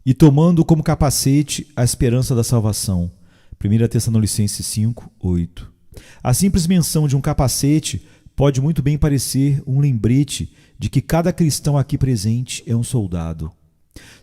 e tomando como capacete a esperança da salvação. 1 Tessalonicenses 5, 8. A simples menção de um capacete pode muito bem parecer um lembrete de que cada cristão aqui presente é um soldado.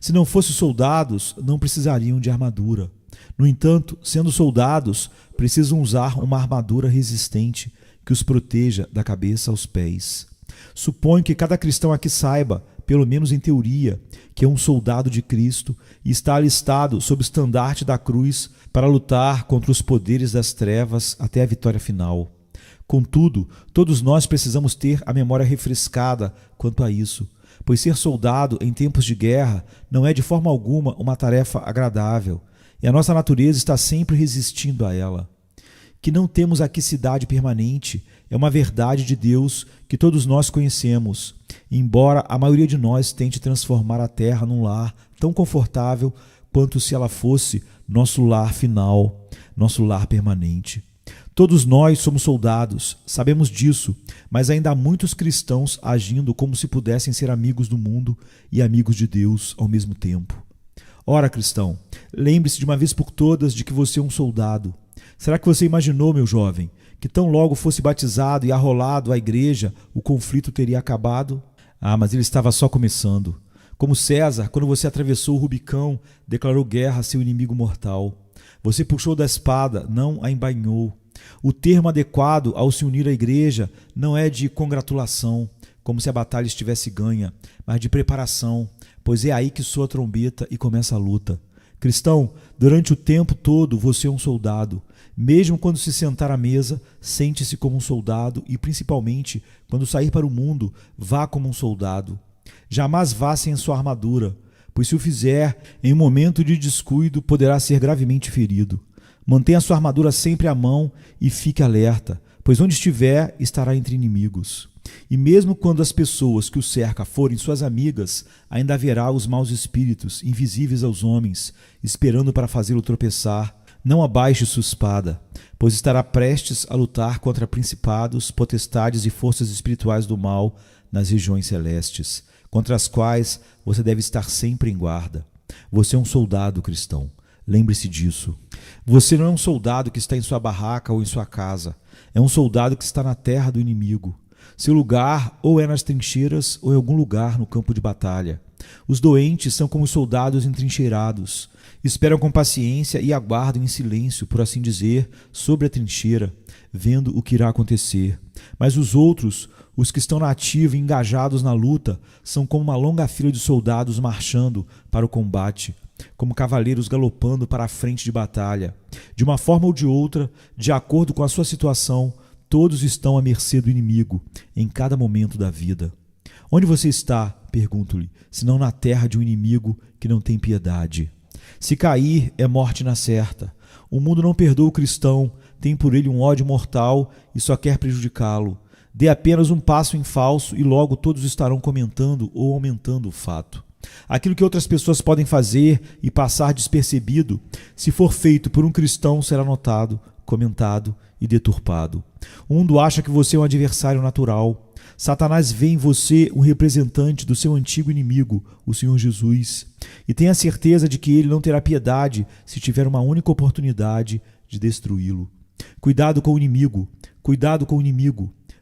Se não fossem soldados, não precisariam de armadura. No entanto, sendo soldados, precisam usar uma armadura resistente que os proteja da cabeça aos pés. Suponho que cada cristão aqui saiba, pelo menos em teoria, que é um soldado de Cristo e está alistado sob o estandarte da cruz para lutar contra os poderes das trevas até a vitória final. Contudo, todos nós precisamos ter a memória refrescada quanto a isso, pois ser soldado em tempos de guerra não é de forma alguma uma tarefa agradável, e a nossa natureza está sempre resistindo a ela. Que não temos aqui cidade permanente é uma verdade de Deus que todos nós conhecemos, embora a maioria de nós tente transformar a terra num lar tão confortável quanto se ela fosse nosso lar final, nosso lar permanente. Todos nós somos soldados, sabemos disso, mas ainda há muitos cristãos agindo como se pudessem ser amigos do mundo e amigos de Deus ao mesmo tempo. Ora, cristão, lembre-se de uma vez por todas de que você é um soldado. Será que você imaginou, meu jovem, que tão logo fosse batizado e arrolado à igreja, o conflito teria acabado? Ah, mas ele estava só começando. Como César, quando você atravessou o Rubicão, declarou guerra a seu inimigo mortal. Você puxou da espada, não a embainhou. O termo adequado ao se unir à igreja não é de congratulação, como se a batalha estivesse ganha, mas de preparação, pois é aí que soa a trombeta e começa a luta. Cristão, durante o tempo todo você é um soldado. Mesmo quando se sentar à mesa, sente-se como um soldado e, principalmente, quando sair para o mundo, vá como um soldado. Jamais vá sem a sua armadura, pois se o fizer, em um momento de descuido, poderá ser gravemente ferido. Mantenha a sua armadura sempre à mão e fique alerta, pois onde estiver, estará entre inimigos. E mesmo quando as pessoas que o cercam forem suas amigas, ainda haverá os maus espíritos, invisíveis aos homens, esperando para fazê-lo tropeçar. Não abaixe sua espada, pois estará prestes a lutar contra principados, potestades e forças espirituais do mal nas regiões celestes, contra as quais você deve estar sempre em guarda. Você é um soldado cristão. Lembre-se disso. Você não é um soldado que está em sua barraca ou em sua casa. É um soldado que está na terra do inimigo. Seu lugar ou é nas trincheiras ou em algum lugar no campo de batalha. Os doentes são como os soldados entrincheirados. Esperam com paciência e aguardam em silêncio, por assim dizer, sobre a trincheira, vendo o que irá acontecer. Mas os outros, os que estão na ativa e engajados na luta, são como uma longa fila de soldados marchando para o combate, como cavaleiros galopando para a frente de batalha. De uma forma ou de outra, de acordo com a sua situação, todos estão à mercê do inimigo, em cada momento da vida. Onde você está, pergunto-lhe, senão na terra de um inimigo que não tem piedade? Se cair, é morte na certa. O mundo não perdoa o cristão, tem por ele um ódio mortal e só quer prejudicá-lo. Dê apenas um passo em falso e logo todos estarão comentando ou aumentando o fato. Aquilo que outras pessoas podem fazer e passar despercebido, se for feito por um cristão, será notado, comentado e deturpado. O mundo acha que você é um adversário natural. Satanás vê em você um representante do seu antigo inimigo, o Senhor Jesus, e tenha certeza de que ele não terá piedade se tiver uma única oportunidade de destruí-lo. Cuidado com o inimigo,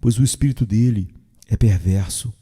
pois o espírito dele é perverso.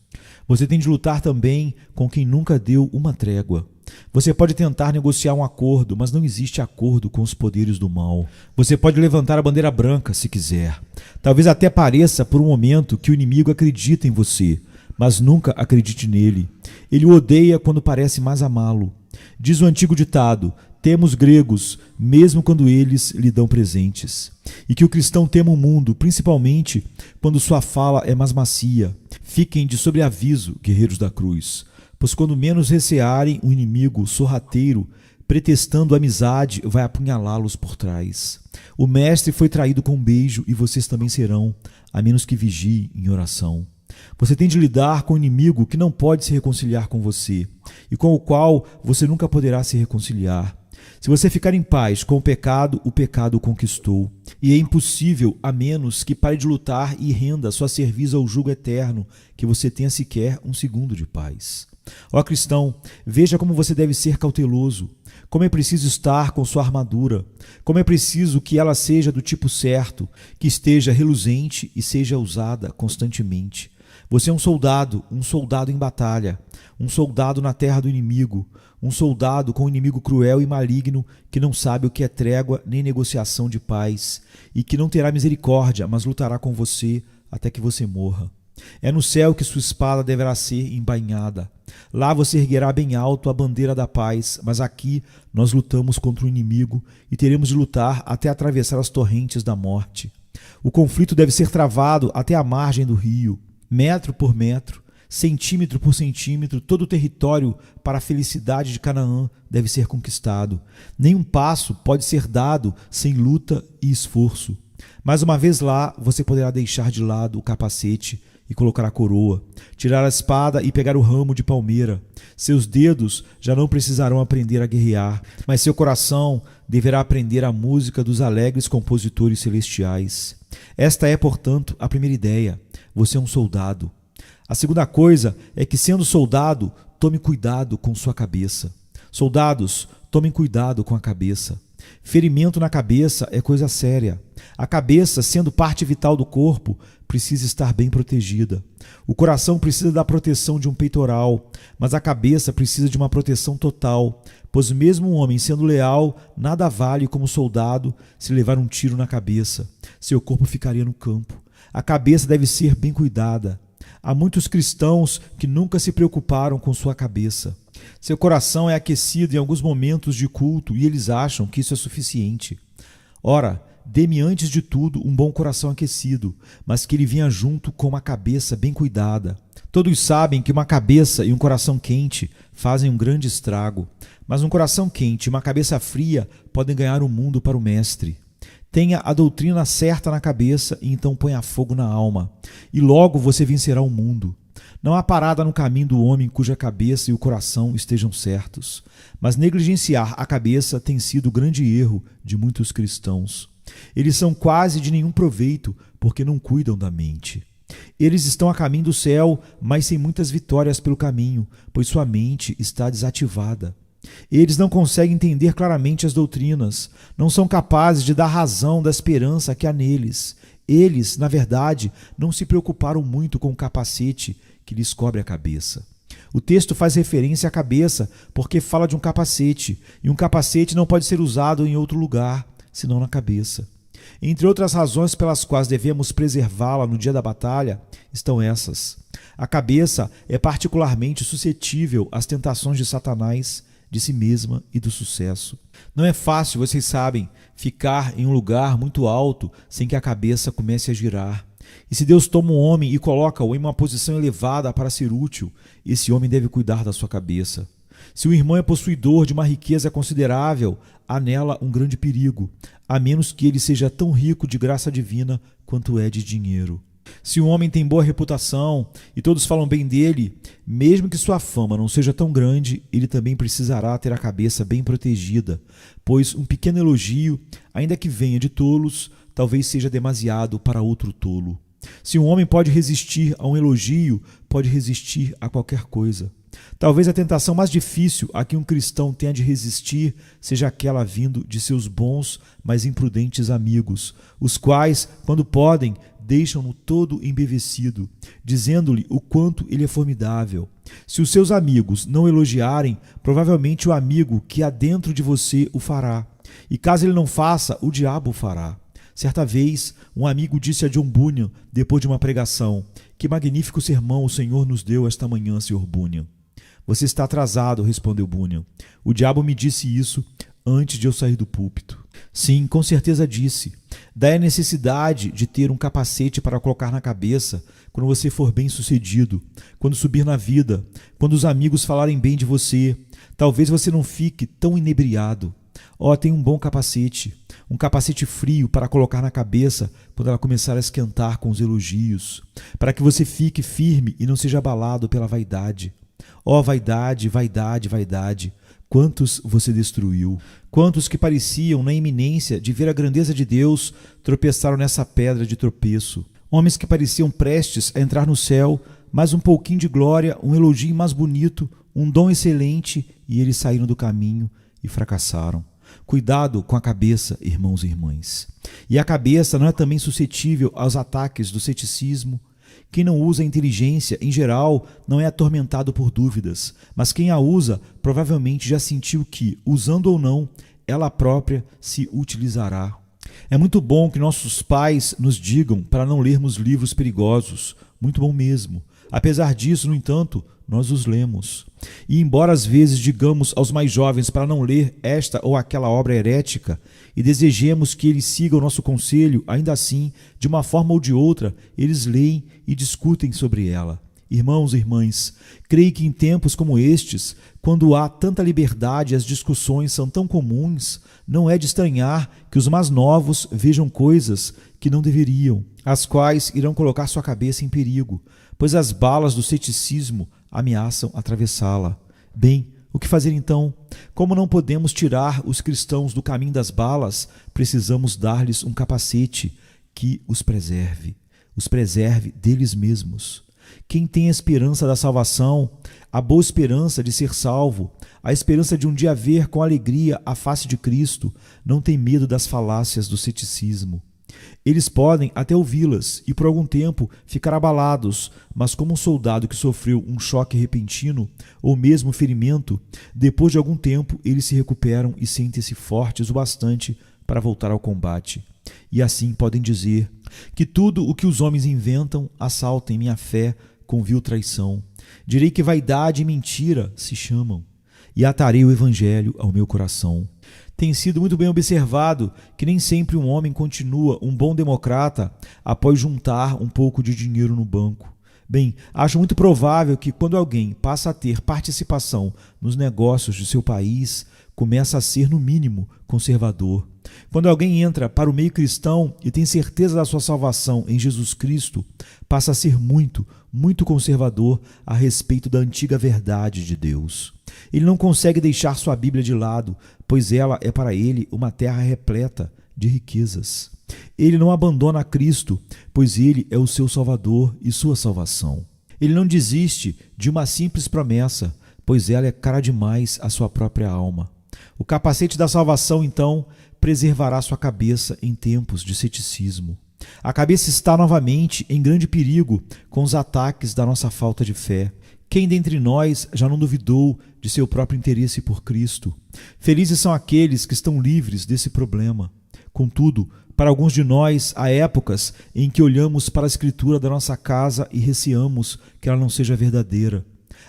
Você tem de lutar também com quem nunca deu uma trégua. Você pode tentar negociar um acordo, mas não existe acordo com os poderes do mal. Você pode levantar a bandeira branca se quiser. Talvez até pareça por um momento que o inimigo acredita em você, mas nunca acredite nele. Ele o odeia quando parece mais amá-lo. Diz o antigo ditado: tema os gregos, mesmo quando eles lhe dão presentes. E que o cristão tema o mundo, principalmente quando sua fala é mais macia. Fiquem de sobreaviso, guerreiros da cruz, pois quando menos recearem, o inimigo sorrateiro, pretextando amizade, vai apunhalá-los por trás. O mestre foi traído com um beijo e vocês também serão, a menos que vigiem em oração. Você tem de lidar com um inimigo que não pode se reconciliar com você e com o qual você nunca poderá se reconciliar. Se você ficar em paz com o pecado o conquistou. E é impossível, a menos que pare de lutar e renda sua cerviz ao jugo eterno, que você tenha sequer um segundo de paz. Ó cristão, veja como você deve ser cauteloso, como é preciso estar com sua armadura, como é preciso que ela seja do tipo certo, que esteja reluzente e seja usada constantemente. Você é um soldado em batalha, um soldado na terra do inimigo, um soldado com um inimigo cruel e maligno que não sabe o que é trégua nem negociação de paz e que não terá misericórdia, mas lutará com você até que você morra. É no céu que sua espada deverá ser embainhada. Lá você erguerá bem alto a bandeira da paz, mas aqui nós lutamos contra o inimigo e teremos de lutar até atravessar as torrentes da morte. O conflito deve ser travado até a margem do rio. Metro por metro, centímetro por centímetro, todo o território para a felicidade de Canaã deve ser conquistado. Nenhum passo pode ser dado sem luta e esforço. Mais uma vez lá, você poderá deixar de lado o capacete e colocar a coroa, tirar a espada e pegar o ramo de palmeira. Seus dedos já não precisarão aprender a guerrear, mas seu coração deverá aprender a música dos alegres compositores celestiais. Esta é, portanto, a primeira ideia. Você é um soldado. A segunda coisa é que, sendo soldado, tome cuidado com sua cabeça. Soldados, tomem cuidado com a cabeça. Ferimento na cabeça é coisa séria. A cabeça, sendo parte vital do corpo, precisa estar bem protegida. O coração precisa da proteção de um peitoral, mas a cabeça precisa de uma proteção total, pois mesmo um homem sendo leal, nada vale como soldado se levar um tiro na cabeça. Seu corpo ficaria no campo. A cabeça deve ser bem cuidada. Há muitos cristãos que nunca se preocuparam com sua cabeça. Seu coração é aquecido em alguns momentos de culto e eles acham que isso é suficiente. Ora, dê-me antes de tudo um bom coração aquecido, mas que ele venha junto com uma cabeça bem cuidada. Todos sabem que uma cabeça e um coração quente fazem um grande estrago, mas um coração quente e uma cabeça fria podem ganhar o mundo para o mestre. Tenha a doutrina certa na cabeça e então ponha fogo na alma, e logo você vencerá o mundo. Não há parada no caminho do homem cuja cabeça e o coração estejam certos, mas negligenciar a cabeça tem sido o grande erro de muitos cristãos. Eles são quase de nenhum proveito porque não cuidam da mente. Eles estão a caminho do céu, mas sem muitas vitórias pelo caminho, pois sua mente está desativada. Eles não conseguem entender claramente as doutrinas, não são capazes de dar razão da esperança que há neles. Eles, na verdade, não se preocuparam muito com o capacete que lhes cobre a cabeça. O texto faz referência à cabeça porque fala de um capacete, e um capacete não pode ser usado em outro lugar, senão na cabeça. Entre outras razões pelas quais devemos preservá-la no dia da batalha, estão essas. A cabeça é particularmente suscetível às tentações de Satanás, de si mesma e do sucesso. Não é fácil, vocês sabem, ficar em um lugar muito alto sem que a cabeça comece a girar. E se Deus toma um homem e coloca-o em uma posição elevada para ser útil, esse homem deve cuidar da sua cabeça. Se o irmão é possuidor de uma riqueza considerável, há nela um grande perigo, a menos que ele seja tão rico de graça divina quanto é de dinheiro. Se um homem tem boa reputação e todos falam bem dele, mesmo que sua fama não seja tão grande, ele também precisará ter a cabeça bem protegida, pois um pequeno elogio, ainda que venha de tolos, talvez seja demasiado para outro tolo. Se um homem pode resistir a um elogio, pode resistir a qualquer coisa. Talvez a tentação mais difícil a que um cristão tenha de resistir seja aquela vindo de seus bons, mas imprudentes amigos, os quais, quando podem, deixam-no todo embevecido, dizendo-lhe o quanto ele é formidável. Se os seus amigos não elogiarem, provavelmente o amigo que há dentro de você o fará. E caso ele não faça, o diabo o fará. Certa vez, um amigo disse a John Bunyan, depois de uma pregação: "Que magnífico sermão o Senhor nos deu esta manhã, Sr. Bunyan." "Você está atrasado", respondeu Bunyan. "O diabo me disse isso antes de eu sair do púlpito." Sim, com certeza disse. Daí a necessidade de ter um capacete para colocar na cabeça quando você for bem-sucedido, quando subir na vida, quando os amigos falarem bem de você. Talvez você não fique tão inebriado. Tem um bom capacete, um capacete frio para colocar na cabeça quando ela começar a esquentar com os elogios, para que você fique firme e não seja abalado pela vaidade. Vaidade, vaidade, vaidade! Quantos você destruiu? Quantos que pareciam na iminência de ver a grandeza de Deus tropeçaram nessa pedra de tropeço? Homens que pareciam prestes a entrar no céu, mais um pouquinho de glória, um elogio mais bonito, um dom excelente, e eles saíram do caminho e fracassaram. Cuidado com a cabeça, irmãos e irmãs. E a cabeça não é também suscetível aos ataques do ceticismo? Quem não usa a inteligência, em geral, não é atormentado por dúvidas, mas quem a usa provavelmente já sentiu que, usando ou não, ela própria se utilizará. É muito bom que nossos pais nos digam para não lermos livros perigosos, muito bom mesmo. Apesar disso, no entanto, nós os lemos. E embora às vezes digamos aos mais jovens para não ler esta ou aquela obra herética e desejemos que eles sigam o nosso conselho, ainda assim, de uma forma ou de outra, eles leem e discutem sobre ela. Irmãos e irmãs, creio que em tempos como estes, quando há tanta liberdade e as discussões são tão comuns, não é de estranhar que os mais novos vejam coisas que não deveriam, as quais irão colocar sua cabeça em perigo, pois as balas do ceticismo ameaçam atravessá-la. Bem, o que fazer então? Como não podemos tirar os cristãos do caminho das balas, precisamos dar-lhes um capacete que os preserve deles mesmos. Quem tem a esperança da salvação, a boa esperança de ser salvo, a esperança de um dia ver com alegria a face de Cristo, não tem medo das falácias do ceticismo. Eles podem até ouvi-las e por algum tempo ficar abalados, mas como um soldado que sofreu um choque repentino ou mesmo ferimento, depois de algum tempo eles se recuperam e sentem-se fortes o bastante para voltar ao combate. E assim podem dizer que tudo o que os homens inventam assalta em minha fé com vil traição. Direi que vaidade e mentira se chamam, e atarei o evangelho ao meu coração. Tem sido muito bem observado que nem sempre um homem continua um bom democrata após juntar um pouco de dinheiro no banco. Bem, acho muito provável que quando alguém passa a ter participação nos negócios de seu país, começa a ser, no mínimo, conservador. Quando alguém entra para o meio cristão e tem certeza da sua salvação em Jesus Cristo, passa a ser muito, muito conservador a respeito da antiga verdade de Deus. Ele não consegue deixar sua Bíblia de lado, pois ela é para ele uma terra repleta de riquezas. Ele não abandona a Cristo, pois ele é o seu Salvador e sua salvação. Ele não desiste de uma simples promessa, pois ela é cara demais à sua própria alma. O capacete da salvação, então, preservará sua cabeça em tempos de ceticismo. A cabeça está novamente em grande perigo com os ataques da nossa falta de fé. Quem dentre nós já não duvidou de seu próprio interesse por Cristo? Felizes são aqueles que estão livres desse problema. Contudo, para alguns de nós, há épocas em que olhamos para a Escritura da nossa casa e receamos que ela não seja verdadeira.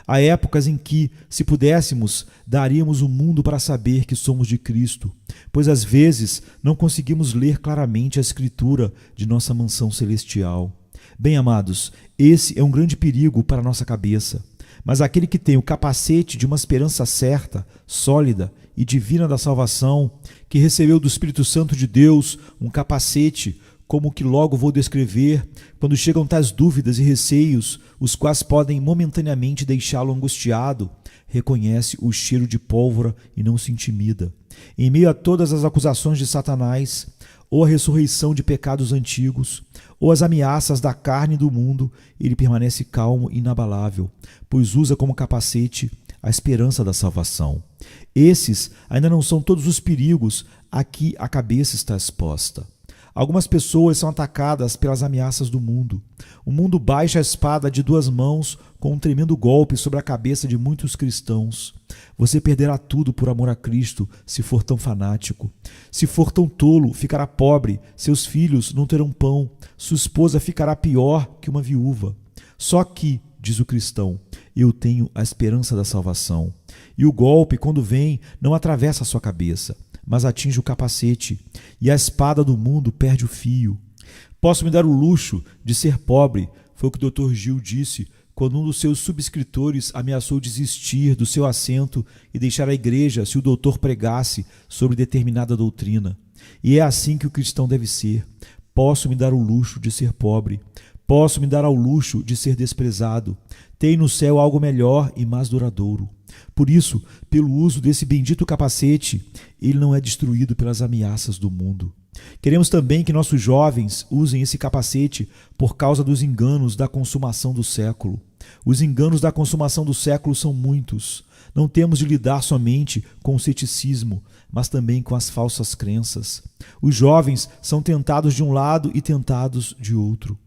Há épocas em que, se pudéssemos, daríamos o mundo para saber que somos de Cristo, pois às vezes não conseguimos ler claramente a Escritura de nossa mansão celestial. Bem, amados, esse é um grande perigo para a nossa cabeça, mas aquele que tem o capacete de uma esperança certa, sólida e divina da salvação, que recebeu do Espírito Santo de Deus um capacete como o que logo vou descrever, quando chegam tais dúvidas e receios, os quais podem momentaneamente deixá-lo angustiado, reconhece o cheiro de pólvora e não se intimida. Em meio a todas as acusações de Satanás, ou a ressurreição de pecados antigos, ou as ameaças da carne e do mundo, ele permanece calmo e inabalável, pois usa como capacete a esperança da salvação. Esses ainda não são todos os perigos a que a cabeça está exposta. Algumas pessoas são atacadas pelas ameaças do mundo. O mundo baixa a espada de duas mãos com um tremendo golpe sobre a cabeça de muitos cristãos. Você perderá tudo por amor a Cristo se for tão fanático. Se for tão tolo, ficará pobre, seus filhos não terão pão, sua esposa ficará pior que uma viúva. Só que, diz o cristão, eu tenho a esperança da salvação. E o golpe, quando vem, não atravessa a sua cabeça, mas atinge o capacete, e a espada do mundo perde o fio. Posso me dar o luxo de ser pobre, foi o que o Dr. Gil disse quando um dos seus subscritores ameaçou desistir do seu assento e deixar a igreja se o doutor pregasse sobre determinada doutrina. E é assim que o cristão deve ser. Posso me dar o luxo de ser pobre. Posso me dar ao luxo de ser desprezado. Tem no céu algo melhor e mais duradouro. Por isso, pelo uso desse bendito capacete, ele não é destruído pelas ameaças do mundo. Queremos também que nossos jovens usem esse capacete por causa dos enganos da consumação do século. Os enganos da consumação do século são muitos. Não temos de lidar somente com o ceticismo, mas também com as falsas crenças. Os jovens são tentados de um lado e tentados de outro.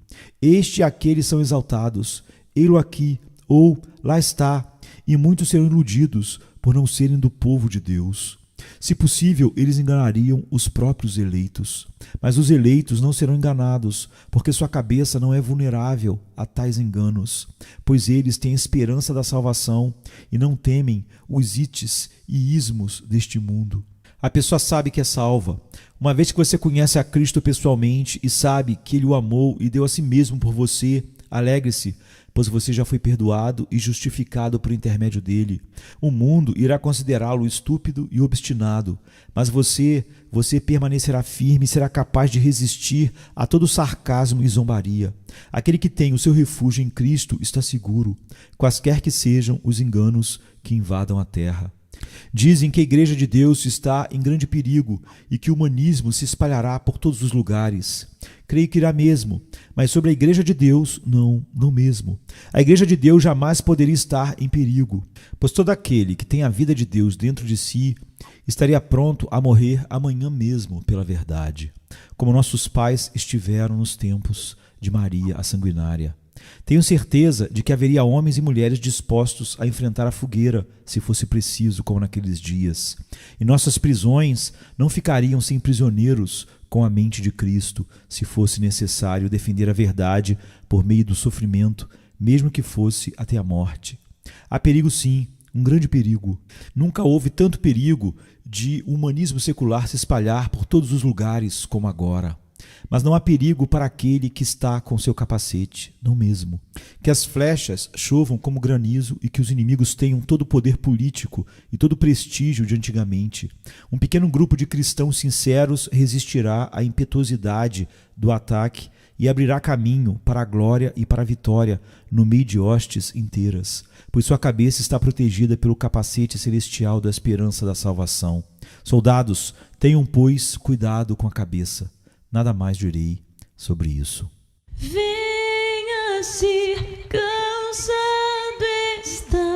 Este e aqueles são exaltados. Ei-lo aqui, ou lá está, e muitos serão iludidos por não serem do povo de Deus. Se possível, eles enganariam os próprios eleitos. Mas os eleitos não serão enganados, porque sua cabeça não é vulnerável a tais enganos, pois eles têm esperança da salvação e não temem os ites e ismos deste mundo. A pessoa sabe que é salva. Uma vez que você conhece a Cristo pessoalmente e sabe que Ele o amou e deu a si mesmo por você, alegre-se, pois você já foi perdoado e justificado por intermédio dele. O mundo irá considerá-lo estúpido e obstinado, mas você permanecerá firme e será capaz de resistir a todo sarcasmo e zombaria. Aquele que tem o seu refúgio em Cristo está seguro, quaisquer que sejam os enganos que invadam a terra. Dizem que a Igreja de Deus está em grande perigo e que o humanismo se espalhará por todos os lugares. Creio que irá mesmo, mas sobre a Igreja de Deus, não mesmo. A Igreja de Deus jamais poderia estar em perigo, pois todo aquele que tem a vida de Deus dentro de si estaria pronto a morrer amanhã mesmo pela verdade, como nossos pais estiveram nos tempos de Maria a Sanguinária. Tenho certeza de que haveria homens e mulheres dispostos a enfrentar a fogueira, se fosse preciso, como naqueles dias. E nossas prisões não ficariam sem prisioneiros com a mente de Cristo, se fosse necessário defender a verdade por meio do sofrimento, mesmo que fosse até a morte. Há perigo sim, um grande perigo. Nunca houve tanto perigo de o humanismo secular se espalhar por todos os lugares como agora. Mas não há perigo para aquele que está com seu capacete, não mesmo. Que as flechas chovam como granizo e que os inimigos tenham todo o poder político e todo o prestígio de antigamente. Um pequeno grupo de cristãos sinceros resistirá à impetuosidade do ataque e abrirá caminho para a glória e para a vitória no meio de hostes inteiras, pois sua cabeça está protegida pelo capacete celestial da esperança da salvação. Soldados, tenham, pois, cuidado com a cabeça. Nada mais direi sobre isso. Venha, se cansado estás,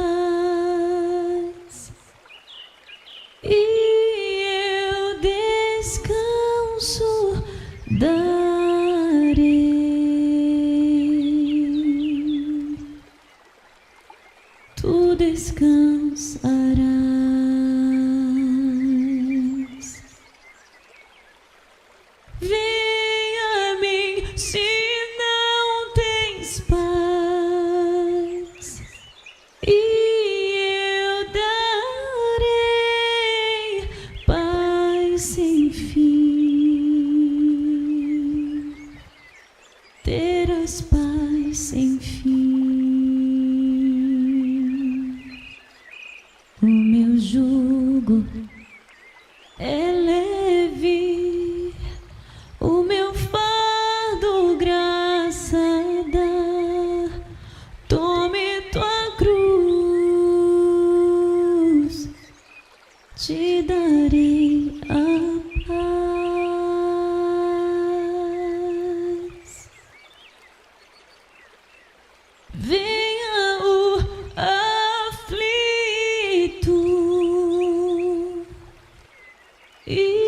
e eu descanso darei. Tu descansarás. Venha a mim se não tens paz, e eu darei paz sem fim. Terás paz sem fim. O meu jugo é leve, o meu fardo graça dá. Tome tua cruz, te darei a paz. Venha o aflito e